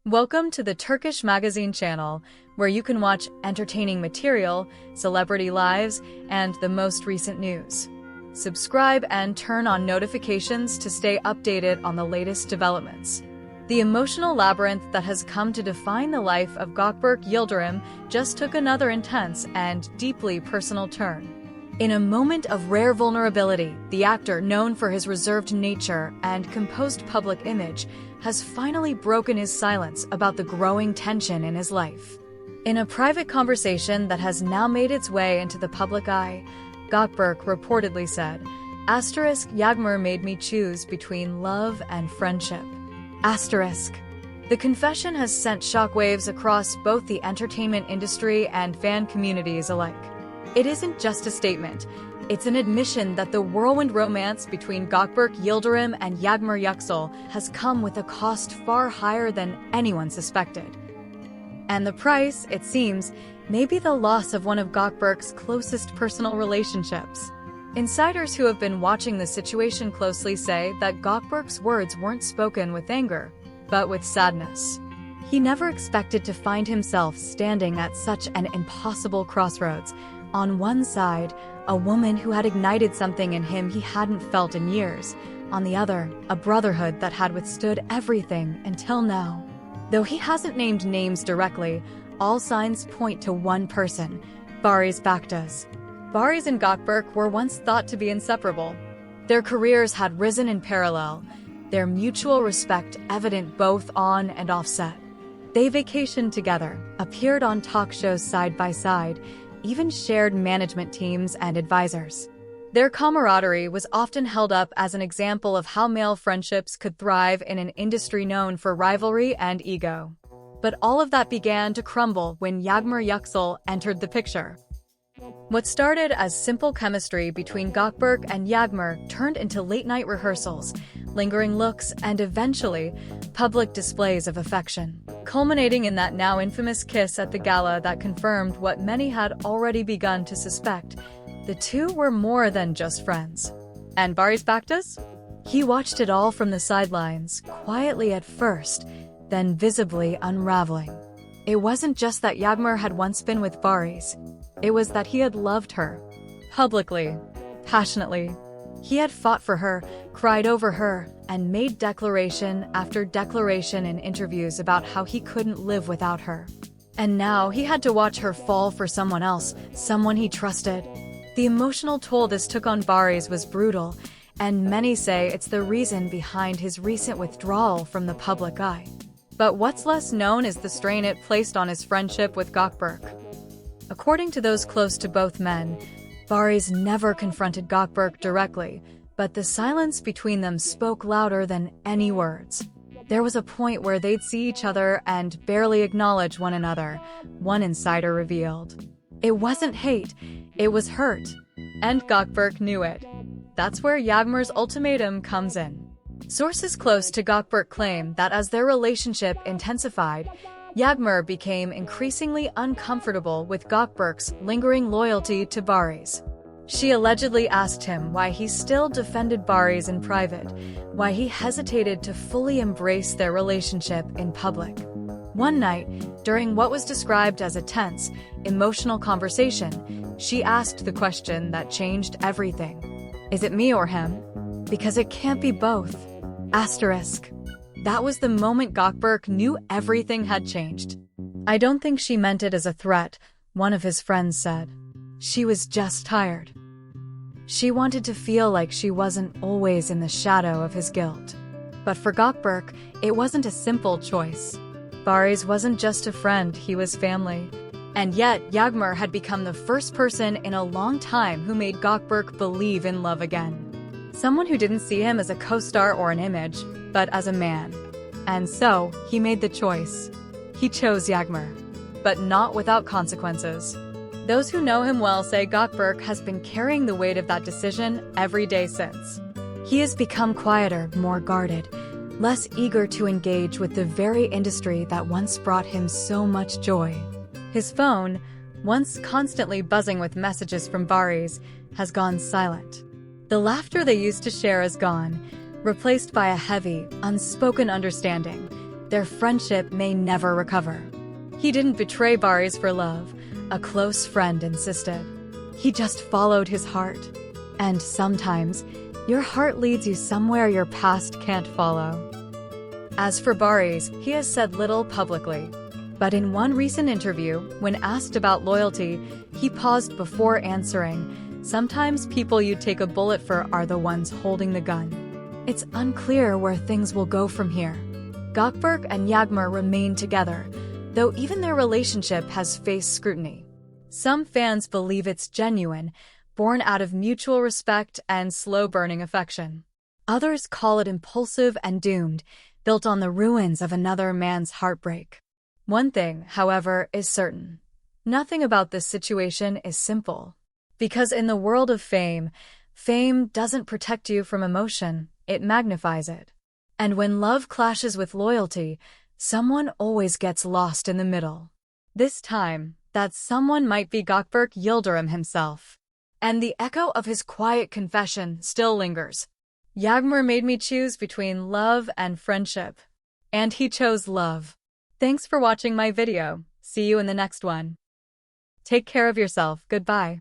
Welcome to the Turkish Magazine channel, where you can watch entertaining material, celebrity lives, and the most recent news. Subscribe and turn on notifications to stay updated on the latest developments. The emotional labyrinth that has come to define the life of Gökberk Yıldırım just took another intense and deeply personal turn. In a moment of rare vulnerability, the actor, known for his reserved nature and composed public image, has finally broken his silence about the growing tension in his life. In a private conversation that has now made its way into the public eye, Gokberk reportedly said, "Yagmur made me choose between love and friendship." The confession has sent shockwaves across both the entertainment industry and fan communities alike. It isn't just a statement, it's an admission that the whirlwind romance between Gökberk Yıldırım and Yagmur has come with a cost far higher than anyone suspected. And the price, it seems, may be the loss of one of Gökberk's closest personal relationships. Insiders who have been watching the situation closely say that Gökberk's words weren't spoken with anger, but with sadness. He never expected to find himself standing at such an impossible crossroads. On one side, a woman who had ignited something in him he hadn't felt in years. On the other, a brotherhood that had withstood everything until now. Though he hasn't named names directly, all signs point to one person, Barış Baktas. Barış and Gokberk were once thought to be inseparable. Their careers had risen in parallel, their mutual respect evident both on and off set. They vacationed together, appeared on talk shows side by side, even shared management teams and advisors. Their camaraderie was often held up as an example of how male friendships could thrive in an industry known for rivalry and ego. But all of that began to crumble when Yagmur entered the picture. What started as simple chemistry between Gokberk and Yagmur turned into late-night rehearsals, lingering looks, and eventually, public displays of affection, culminating in that now infamous kiss at the gala that confirmed what many had already begun to suspect. The two were more than just friends. And Barış Baktas? He watched it all from the sidelines, quietly at first, then visibly unraveling. It wasn't just that Yagmur had once been with Barış. It was that he had loved her. Publicly. Passionately. He had fought for her, cried over her, and made declaration after declaration in interviews about how he couldn't live without her. And now he had to watch her fall for someone else, someone he trusted. The emotional toll this took on Barış was brutal, and many say it's the reason behind his recent withdrawal from the public eye. But what's less known is the strain it placed on his friendship with Gokberk. According to those close to both men, Barış never confronted Gokberk directly, but the silence between them spoke louder than any words. There was a point where they'd see each other and barely acknowledge one another, one insider revealed. It wasn't hate, it was hurt. And Gokberk knew it. That's where Yagmur's ultimatum comes in. Sources close to Gokberk claim that as their relationship intensified, Yagmur became increasingly uncomfortable with Gokberk's lingering loyalty to Barış. She allegedly asked him why he still defended Barış in private, why he hesitated to fully embrace their relationship in public. One night, during what was described as a tense, emotional conversation, she asked the question that changed everything. Is it me or him? Because it can't be both. That was the moment Gokberk knew everything had changed. "I don't think she meant it as a threat," one of his friends said. "She was just tired. She wanted to feel like she wasn't always in the shadow of his guilt." But for Gokberk, it wasn't a simple choice. Barış wasn't just a friend, he was family. And yet, Yagmur had become the first person in a long time who made Gokberk believe in love again. Someone who didn't see him as a co-star or an image, but as a man. And so, he made the choice. He chose Yagmur. But not without consequences. Those who know him well say Gokberk has been carrying the weight of that decision every day since. He has become quieter, more guarded, less eager to engage with the very industry that once brought him so much joy. His phone, once constantly buzzing with messages from Barış, has gone silent. The laughter they used to share is gone, replaced by a heavy, unspoken understanding. their friendship may never recover. He didn't betray Baris for love, a close friend insisted. He just followed his heart. And sometimes, your heart leads you somewhere your past can't follow. As for Baris, he has said little publicly. But in one recent interview, when asked about loyalty, he paused before answering, "Sometimes people you take a bullet for are the ones holding the gun." It's unclear where things will go from here. Gokberk and Yagmur remain together, though even their relationship has faced scrutiny. Some fans believe it's genuine, born out of mutual respect and slow-burning affection. Others call it impulsive and doomed, built on the ruins of another man's heartbreak. One thing, however, is certain. Nothing about this situation is simple. Because in the world of fame doesn't protect you from emotion, it magnifies it. And when love clashes with loyalty, someone always gets lost in the middle. This time, that someone might be Gökberk Yıldırım himself. And the echo of his quiet confession still lingers. Yagmur made me choose between love and friendship. And he chose love. Thanks for watching my video. See you in the next one. Take care of yourself. Goodbye.